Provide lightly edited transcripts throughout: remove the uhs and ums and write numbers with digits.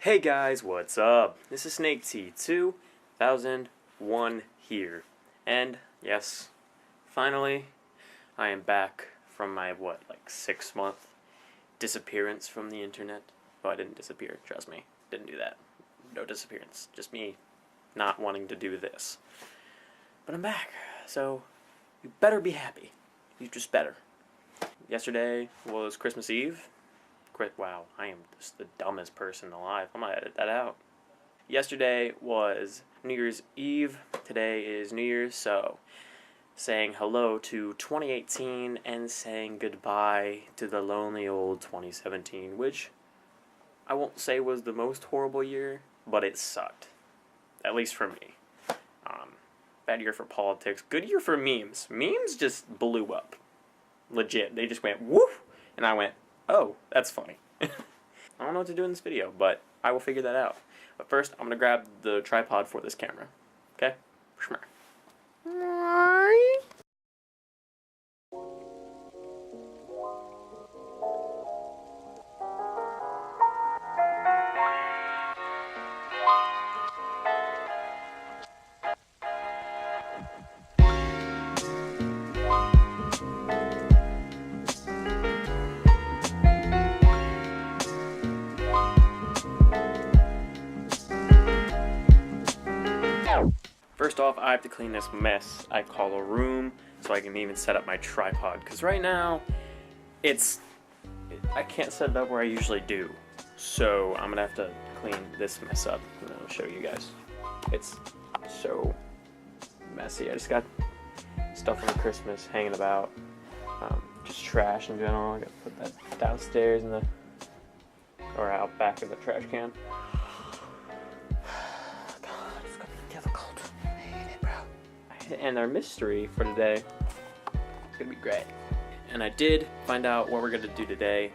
Hey guys, what's up? This is Snake T 2001 here. And yes, finally, I am back from my, 6-month disappearance from the internet. Oh, I didn't disappear, trust me. Didn't do that. No disappearance. Just me not wanting to do this. But I'm back, so you better be happy. You just better. Yesterday was Christmas Eve. Wow, I am just the dumbest person alive. I'm gonna edit that out. Yesterday was New Year's Eve. Today is New Year's, so saying hello to 2018 and saying goodbye to the lonely old 2017, which I won't say was the most horrible year, but it sucked. At least for me. Bad year for politics. Good year for memes. Memes just blew up. Legit. They just went woof, and I went, oh, that's funny. I don't know what to do in this video, but I will figure that out. But first, I'm going to grab the tripod for this camera. Okay? First off, I have to clean this mess I call a room so I can even set up my tripod. Because right now, I can't set it up where I usually do. So I'm going to have to clean this mess up and I'll show you guys. It's so messy. I just got stuff from Christmas hanging about. Just trash in general. I got to put that downstairs or out back in the trash can. And our mystery for today is gonna be great. And I did find out what we're gonna do today,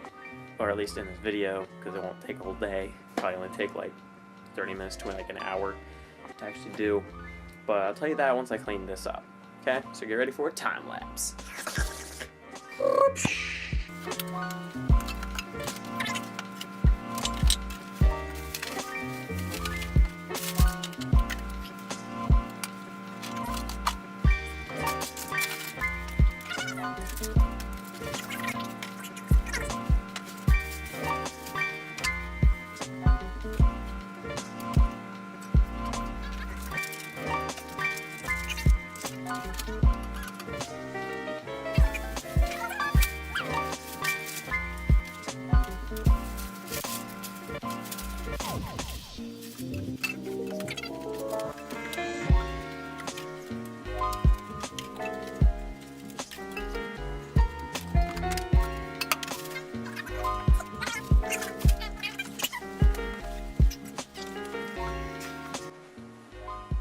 or at least in this video, because it won't take a whole day. Probably only take like 30 minutes to like an hour to actually do. But I'll tell you that once I clean this up. Okay? So get ready for a time lapse.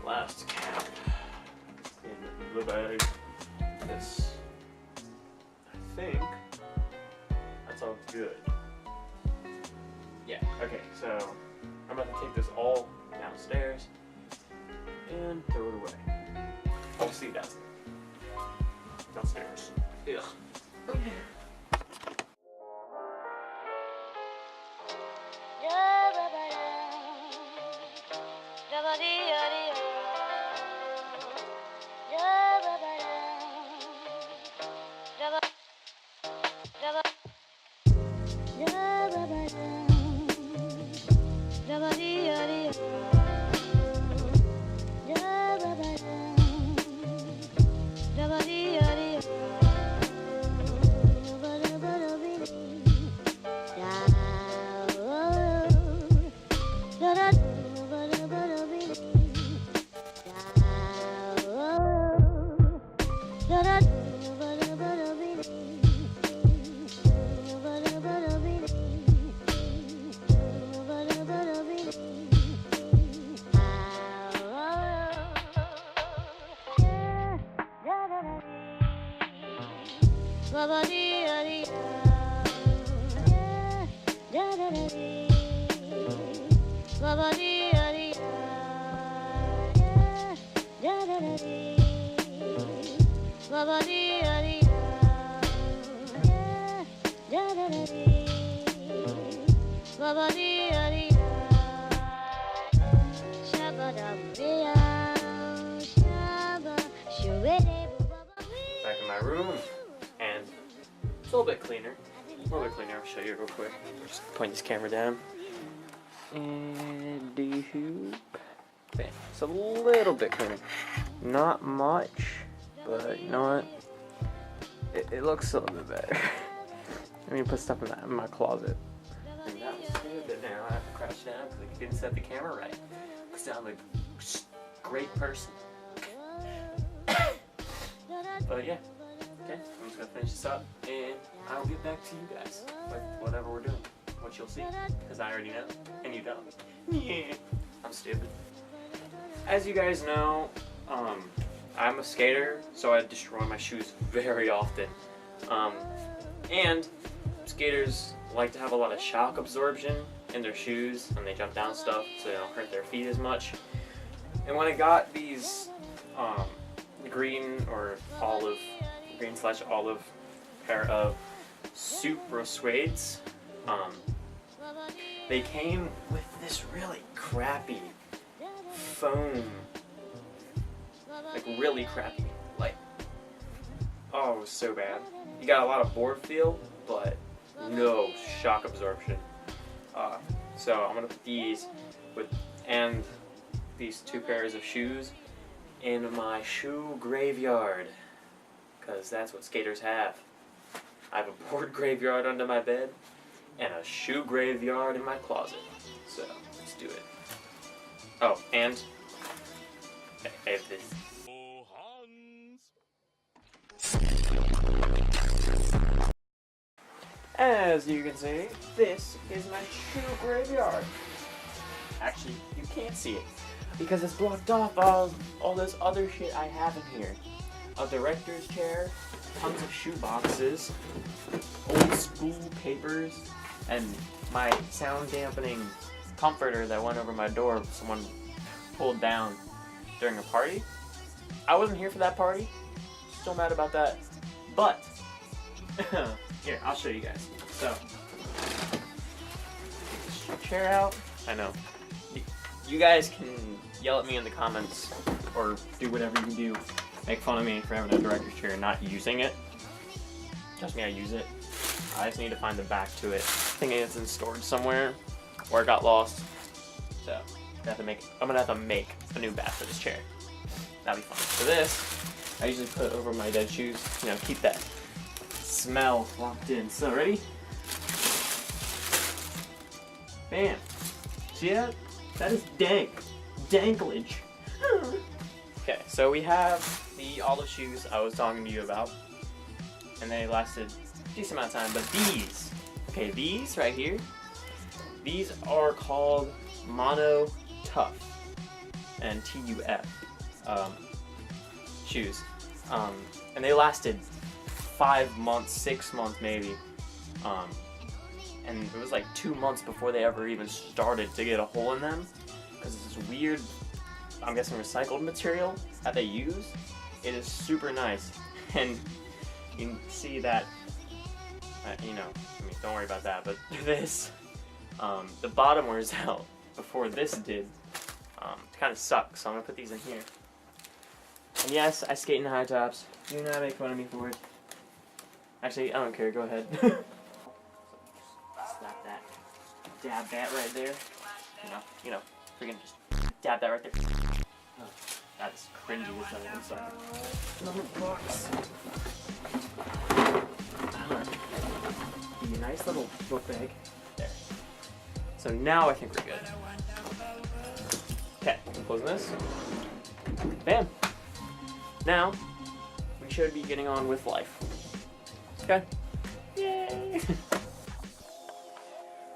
Last count in the bag. This, I think, that's all good. Yeah, okay, so I'm about to take this all downstairs and throw it away. I'll see you downstairs. Ugh. my room, and it's a little bit cleaner. I'll show you real quick. Just point this camera down. And bam. It's a little bit cleaner. Not much, but you know what? It looks a little bit better. Let me put stuff in my closet. And that was good, but now I have to crouch down because I didn't set the camera right. Because I'm a great person. But yeah, okay, I'm just gonna finish this up and I'll get back to you guys with whatever we're doing, what you'll see, because I already know, and you don't. Yeah, I'm stupid. As you guys know, I'm a skater, so I destroy my shoes very often. And skaters like to have a lot of shock absorption in their shoes when they jump down stuff, so they don't hurt their feet as much. And when I got these green slash olive pair of Supra suedes, they came with this really crappy foam, like really crappy, like, oh, it was so bad. You got a lot of board feel, but no shock absorption. So I'm gonna put these and these two pairs of shoes in my shoe graveyard, because that's what skaters have. I have a board graveyard under my bed and a shoe graveyard in my closet. So let's do it. Oh, and I have this. As you can see, this is my shoe graveyard. Actually, you can't see it because it's blocked off all this other shit I have in here. A director's chair, tons of shoe boxes, old school papers, and my sound dampening comforter that went over my door someone pulled down during a party. I wasn't here for that party. Still mad about that. But here, I'll show you guys. So, take this chair out. I know. You guys can yell at me in the comments or do whatever you can do. Make fun of me for having a director's chair and not using it. Trust me, I use it. I just need to find the back to it. I think it's in storage somewhere or it got lost. So, I'm gonna have to make a new back for this chair. That'll be fun. For this, I usually put it over my dead shoes. You know, keep that smell locked in. So, ready? Bam. See that? That is dank. Danklage. Okay, so we have the olive shoes I was talking to you about. And they lasted a decent amount of time. But these, okay, these right here, these are called Mono Tough. And TUF shoes. And they lasted 5 months, 6 months maybe. And it was like 2 months before they ever even started to get a hole in them, because it's this weird, I'm guessing recycled material that they use. It is super nice, and you can see that, you know, I mean, don't worry about that, but this, the bottom wears out before this did. It kind of sucks, so I'm going to put these in here. And yes, I skate in high tops. Do not make fun of me for it. Actually, I don't care, go ahead. Slap that. Dab that right there. You know, freaking just dab that right there. Oh, that's cringy as hell. I'm sorry. Another box. A nice little book bag. There. So now I think we're good. Okay, I'm closing this. Bam. Now, we should be getting on with life. Okay? Yay!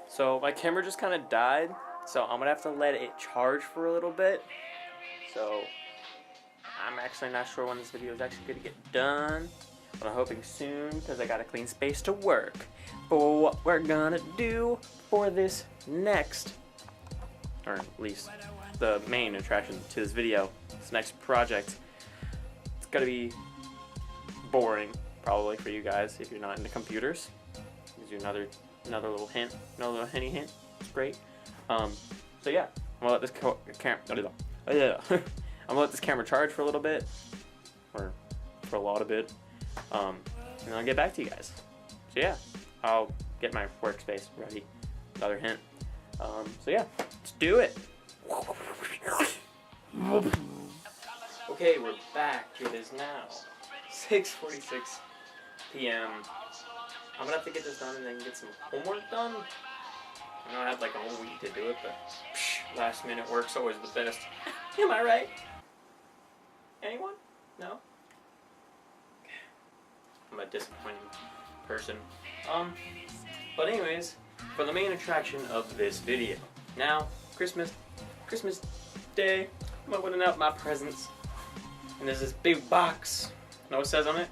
So my camera just kind of died, so I'm gonna have to let it charge for a little bit. So I'm actually not sure when this video is actually gonna get done, but I'm hoping soon because I got a clean space to work for what we're gonna do for this next, or at least the main attraction to this video, this next project. It's gonna be boring, probably for you guys if you're not into computers. Gives you another little hint, another little hint. It's great. So yeah, I'm gonna let this I'm gonna let this camera charge for a little bit, or for a lot of bit, And then I'll get back to you guys. So yeah, I'll get my workspace ready. Another hint. So yeah, let's do it. Okay, we're back. It is now 6:46 p.m. I'm gonna have to get this done and then get some homework done. I know I had like a whole week to do it, but last minute work's always the best. Am I right? Anyone? No? I'm a disappointing person. But anyways, for the main attraction of this video. Now, Christmas Day, I'm opening up my presents. And there's this big box. Know what it says on it?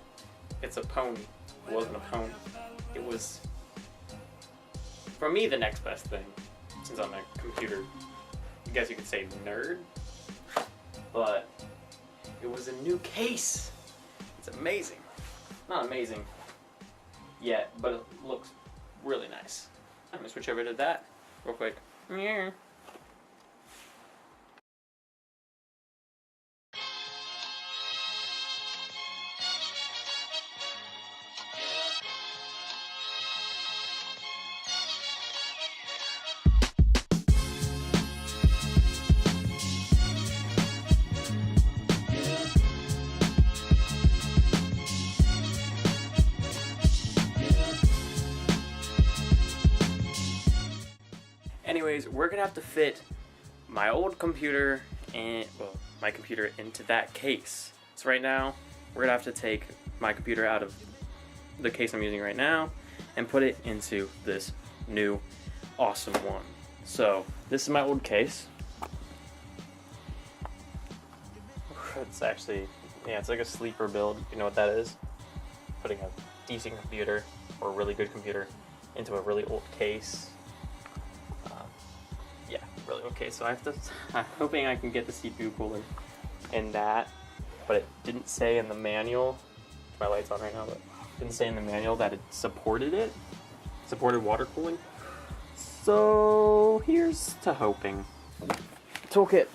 It's a pony. It wasn't a pony. It was, for me, the next best thing. Since I'm a computer, I guess you could say nerd. But it was a new case. It's amazing. Not amazing yet, but it looks really nice. I'm gonna switch over to that real quick. Yeah. Anyways, we're gonna have to fit my old computer and my computer into that case. So right now, we're gonna have to take my computer out of the case I'm using right now and put it into this new awesome one. So this is my old case. It's actually, yeah, it's like a sleeper build. You know what that is? Putting a decent computer or a really good computer into a really old case. Yeah, really okay. So I'm hoping I can get the CPU cooler in that, but it didn't say in the manual. My light's on right now, but it didn't say in the manual that it supported water cooling. So here's to hoping. Toolkit.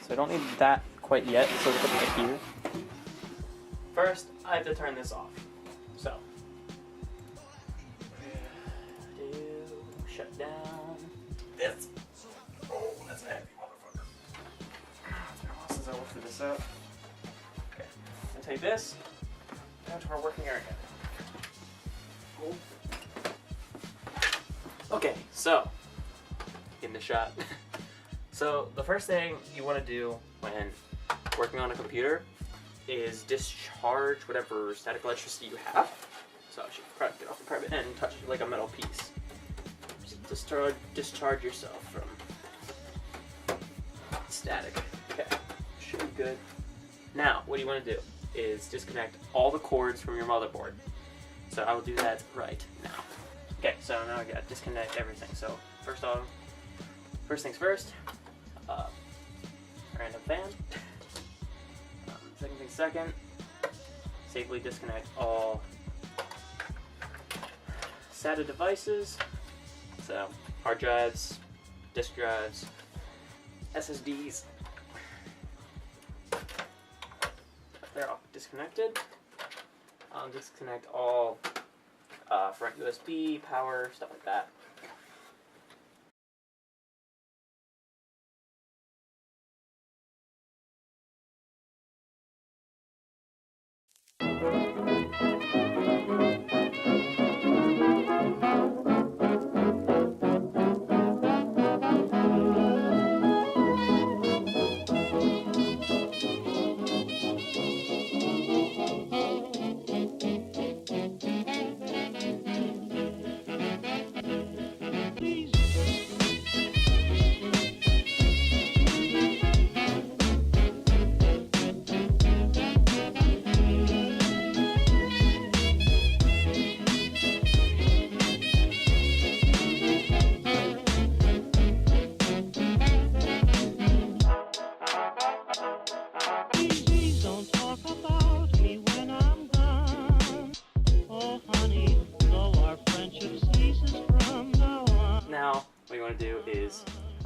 So I don't need that quite yet, so we'll put it here. First, I have to turn this off. So, shut down this. Oh, that's a heavy motherfucker. It's been a while since I lifted this up. Okay, I'll take this down to our working area. Cool. Okay, so, in the shot. So, the first thing you want to do when working on a computer is discharge whatever static electricity you have. So I should probably get off the carpet and touch it like a metal piece. Just discharge yourself from static. Okay, should be good. Now, what you want to do is disconnect all the cords from your motherboard. So I will do that right now. Okay, so now I gotta disconnect everything. So first things first, random fan. Second thing second, safely disconnect all SATA devices, so hard drives, disk drives, SSDs. They're all disconnected. Disconnect all front USB, power, stuff like that.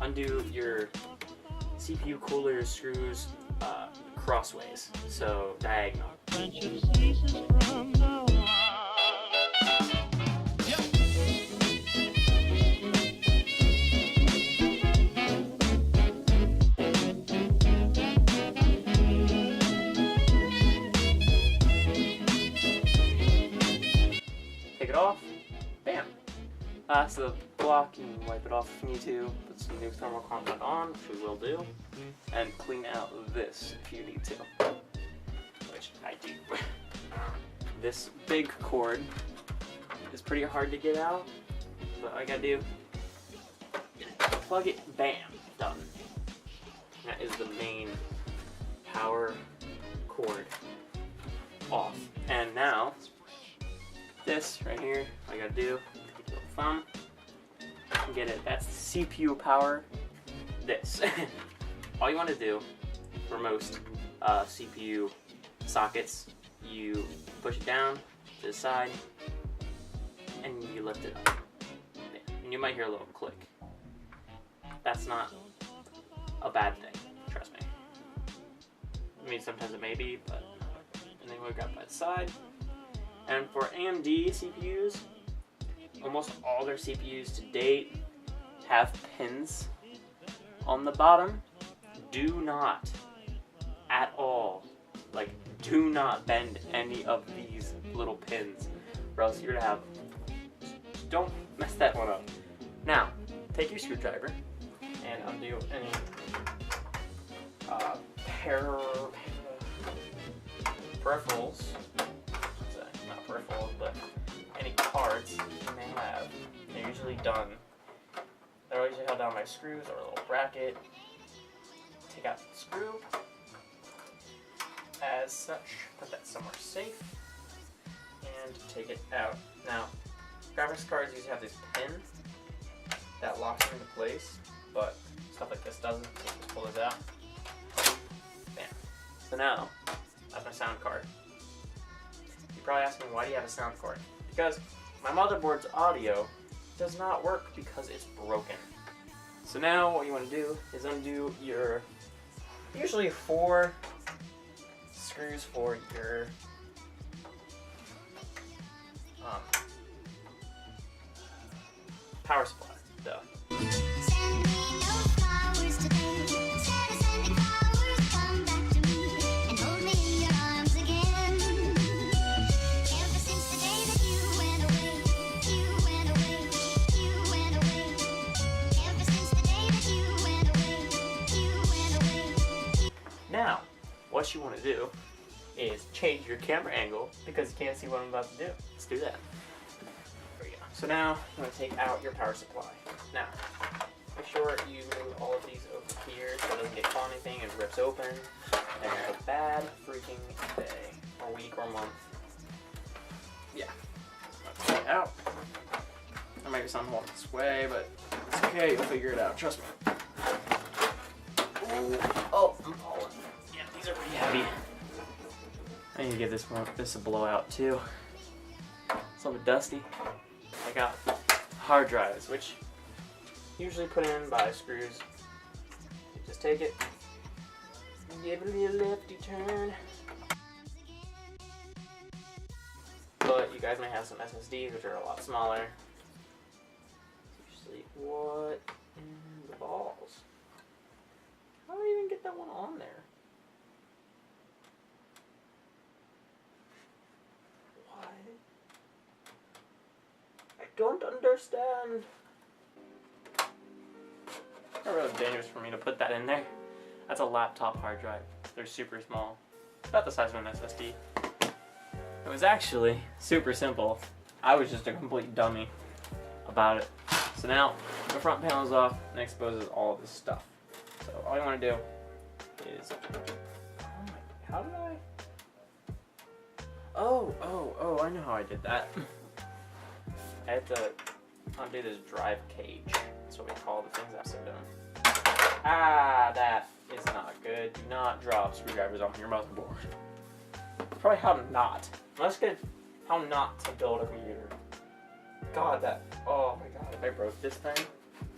undo your CPU cooler screws crossways, so diagonal. Take it off. Bam. So the block, you can wipe it off if you need to. Put some new thermal compound on, which we will do, and clean out this if you need to, which I do. This big cord is pretty hard to get out, but all I gotta do, plug it, bam, done. That is the main power cord off. And now, this right here, all I gotta do, take your little thumb, and get it. That's the CPU power. This. All you want to do for most CPU sockets, you push it down to the side, and you lift it up. And you might hear a little click. That's not a bad thing, trust me. I mean, sometimes it may be, but and then we got by the side. And for AMD CPUs, almost all their CPUs to date have pins on the bottom. Do not, at all, do not bend any of these little pins, or else you're gonna have, don't mess that one up. Now, take your screwdriver and undo any peripherals, not peripherals, but any cards you may have. They're usually done. They're usually held down by screws or a little bracket. Take out the screw as such, put that somewhere safe, and take it out. Now, graphics cards usually have this pin that locks into place, but stuff like this doesn't, so just pull this out. Bam. So now, that's my sound card. You're probably asking, why do you have a sound card? Because my motherboard's audio does not work because it's broken. So now what you want to do is undo your usually 4 screws for your power supply. Duh. Now, what you want to do is change your camera angle because you can't see what I'm about to do. Let's do that. There we go. So now, I'm going to take out your power supply. Now, make sure you move all of these over here so it doesn't get caught on anything and rips open. And have a bad freaking day, or week, or month. Yeah. Let's take it out. There might be something along this way, but it's okay. You'll figure it out. Trust me. Oh, I'm falling. Yeah, these are pretty heavy. I need to give this a blowout too. It's a little bit dusty. I got hard drives, which usually put in by screws. You just take it and give it a little lefty turn. But you guys may have some SSDs, which are a lot smaller. Usually, what in the balls? How do I even get that one on there? Why? I don't understand. It's not really dangerous for me to put that in there. That's a laptop hard drive. They're super small. About the size of an SSD. It was actually super simple. I was just a complete dummy about it. So now, the front panel is off and exposes all of this stuff. So all you want to do is, how did I? Oh, I know how I did that. I had to undo this drive cage. That's what we call the things I've done. Ah, that is not good. Do not drop screwdrivers on your motherboard. Probably how not. Let's get how not to build a computer. God, oh my god, if I broke this thing,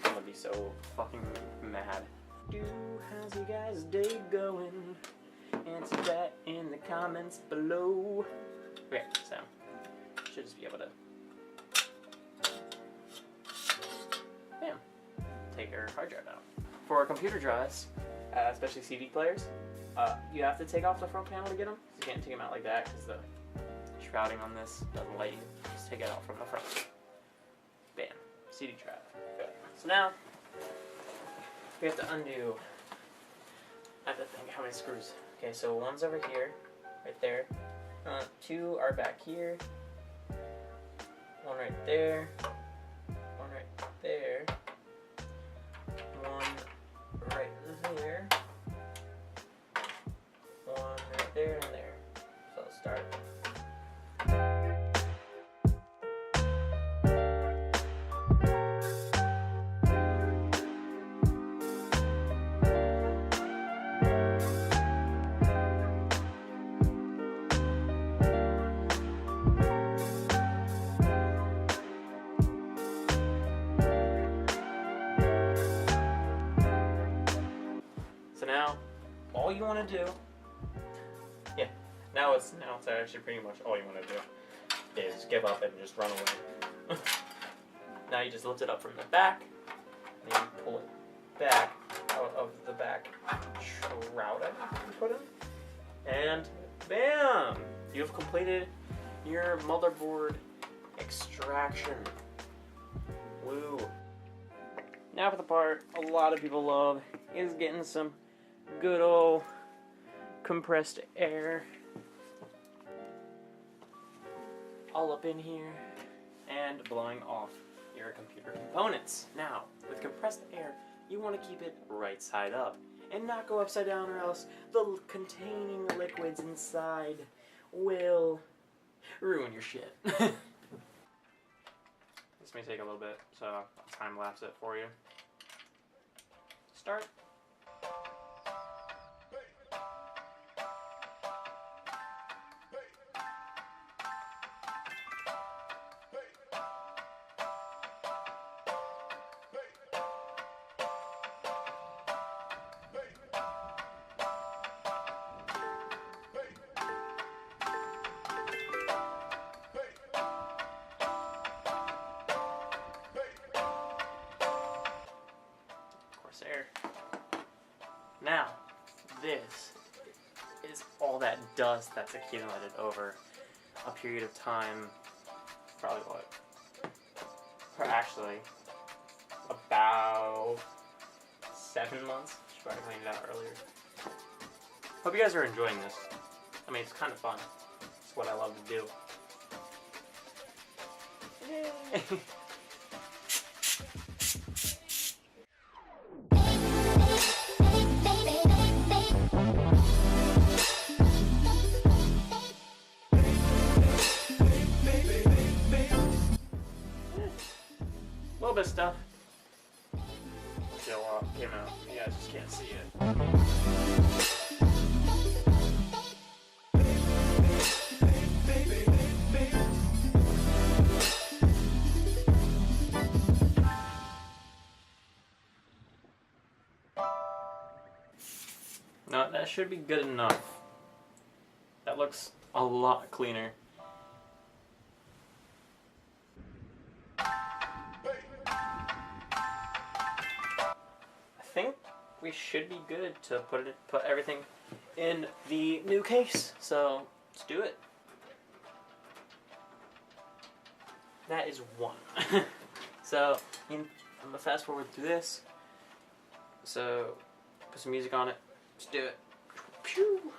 I'm gonna be so fucking mad. How's you guys' day going? Answer that in the comments below. Okay, so should just be able to, bam, take your hard drive out. For computer drives, especially CD players, you have to take off the front panel to get them. You can't take them out like that because the shrouding on this doesn't let you. Just take it out from the front. Bam, CD drive. Good. So now we have to undo. I have to think how many screws. Okay, so one's over here, right there. Two are back here. One right there. One right there. One right there. One right there and there. So let's start. So now, all you want to do, now it's actually pretty much all you want to do is give up and just run away. Now you just lift it up from the back, and then you pull it back out of the back shroud you put in, and bam! You have completed your motherboard extraction. Woo! Now for the part a lot of people love is getting some good old compressed air all up in here and blowing off your computer components. Now, with compressed air, you want to keep it right side up and not go upside down, or else the containing liquids inside will ruin your shit. This may take a little bit, so I'll time lapse it for you. Start. Air. Now, this is all that dust that's accumulated over a period of time, probably what? Or actually, about 7 months. Should probably clean it out earlier. Hope you guys are enjoying this. I mean, it's kind of fun. It's what I love to do. Yay! A little bit of stuff still came out. You guys just can't see it. No, that should be good enough. That looks a lot cleaner. I think we should be good to put everything in the new case. So let's do it. That is one. So I'm gonna fast forward through this. So put some music on it. Let's do it. Pew.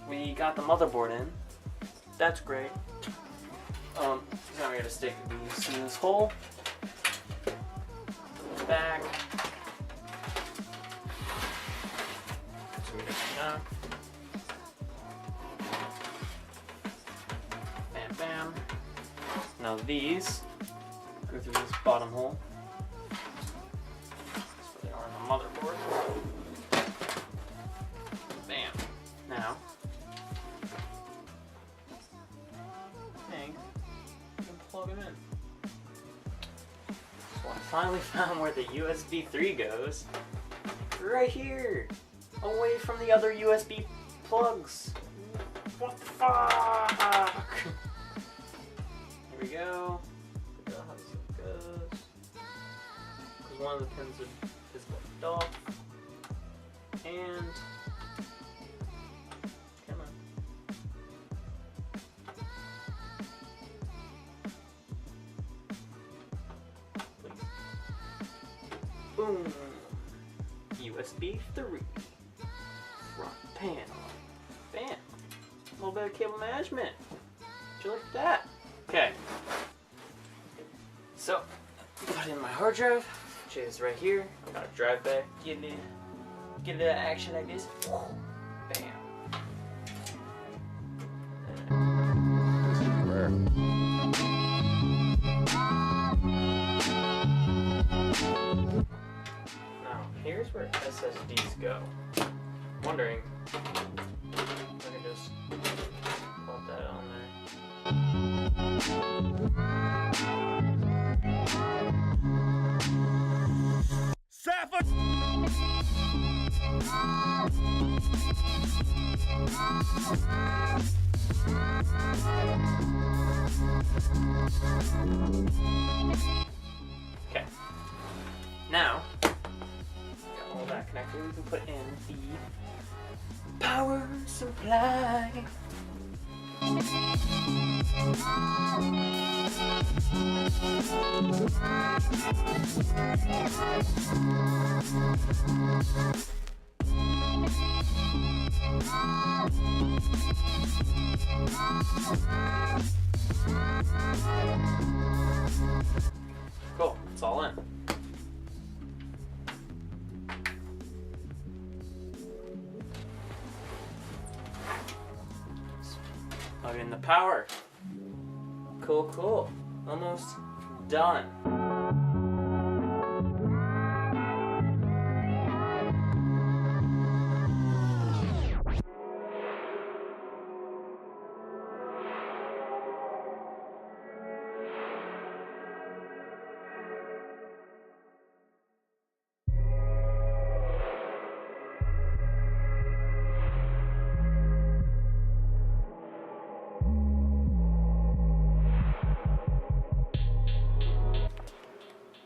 we got the motherboard in. That's great. Now we gotta stick these in this hole. Back. So we got that. Bam, bam. Now these go through this bottom hole. That's where they are on the motherboard. Bam. Now, you can plug them in. So I finally found where the USB 3 goes. Right here! Away from the other USB plugs. What the fuck? Here we go. Figure out how this goes. Because one of the pins is left off. And come on. Please. Boom. USB 3. Front panel. Bam. A little bit of cable management. Would you look at that? Okay. So, put in my hard drive, which is right here. I'm gonna drive back, get it action like this. Bam. Now, here's where SSDs go. Wondering if I can just plop that on there. Safford! Okay. Now, got all that connected, we can put in the power supply. Cool, it's all in. Plug in the power. Cool, cool. Almost done.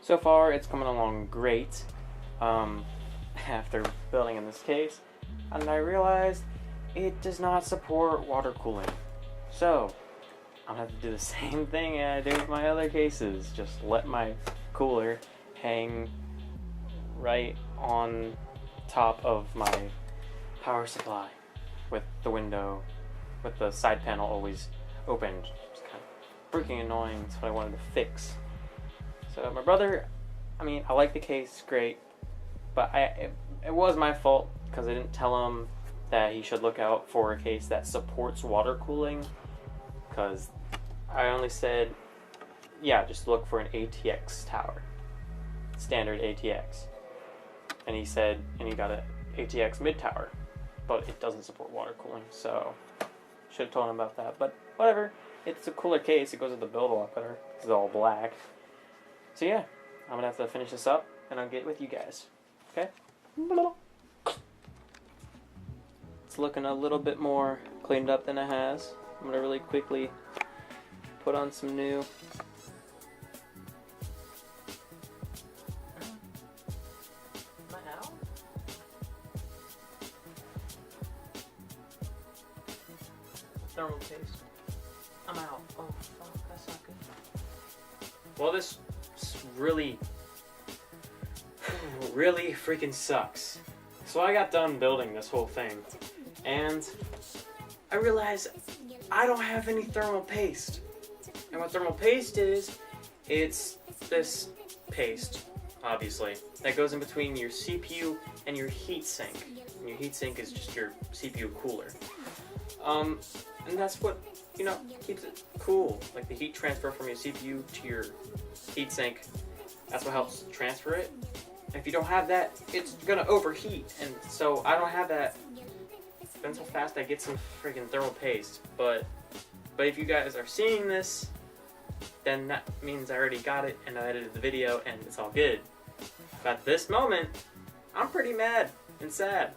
So far, it's coming along great. After building in this case, and I realized it does not support water cooling. So, I'm gonna have to do the same thing I do with my other cases. Just let my cooler hang right on top of my power supply with the window, with the side panel always opened. It's kind of freaking annoying. That's what I wanted to fix. So my brother, I mean, I like the case, great, but it was my fault because I didn't tell him that he should look out for a case that supports water cooling, because I only said, yeah, just look for an ATX tower, standard ATX, and he said, and he got an ATX mid tower, but it doesn't support water cooling, so should have told him about that, but whatever, it's a cooler case, it goes with the build a lot better, it's all black. So yeah, I'm gonna have to finish this up and I'll get with you guys. Okay? It's looking a little bit more cleaned up than it has. I'm gonna really quickly put on some new. Am I out? Thermal paste. I'm out. Oh fuck, that's not good. Well, this really freaking sucks. So I got done building this whole thing, and I realized I don't have any thermal paste. And what thermal paste is, it's this paste, obviously, that goes in between your CPU and your heatsink. And your heatsink is just your CPU cooler. And that's what, you know, keeps it cool. Like the heat transfer from your CPU to your heatsink, that's what helps transfer it. If you don't have that, it's gonna overheat. And so I don't have that. Depends how fast I get some freaking thermal paste. But if you guys are seeing this, then that means I already got it and I edited the video and it's all good. But at this moment, I'm pretty mad and sad.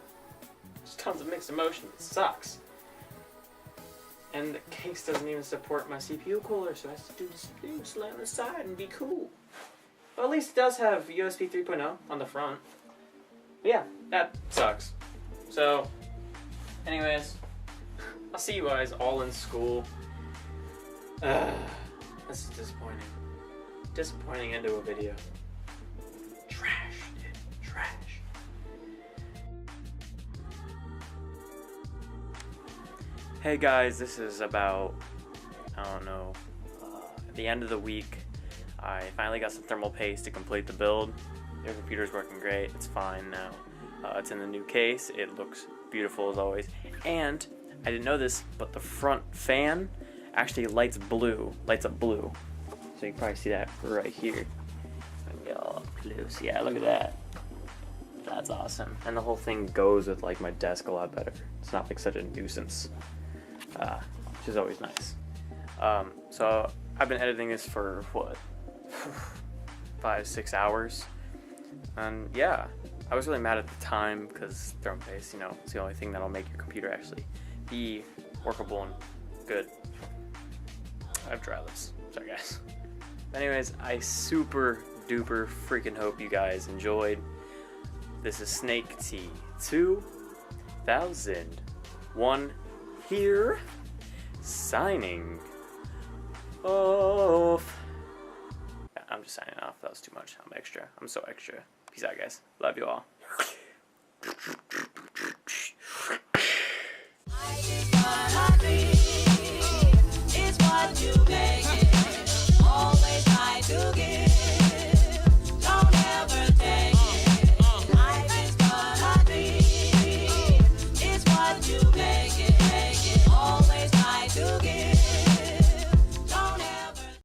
There's tons of mixed emotions. It sucks. And the case doesn't even support my CPU cooler, so I have to do this thing, just lay on the side and be cool. But at least it does have USB 3.0 on the front. But yeah, that sucks. So, anyways, I'll see you guys all in school. This is disappointing. Disappointing end to a video. Trash, dude. Trash. Hey guys, this is about, I don't know, at the end of the week. I finally got some thermal paste to complete the build. Your computer's working great. It's fine now. It's in the new case. It looks beautiful as always. And I didn't know this, but the front fan actually lights up blue. So you can probably see that right here. Blue. So yeah, look at that. That's awesome. And the whole thing goes with like my desk a lot better. It's not like such a nuisance, which is always nice. So I've been editing this for what, 5-6 hours, and yeah, I was really mad at the time because thermal paste, you know, it's the only thing that'll make your computer actually be workable and good. I have dry lips, sorry guys. Anyways, I super duper freaking hope you guys enjoyed. This is Snake T 2001 here, signing off. Yeah, I'm just signing off. That was too much. I'm extra. I'm so extra. Peace out, guys. Love you all.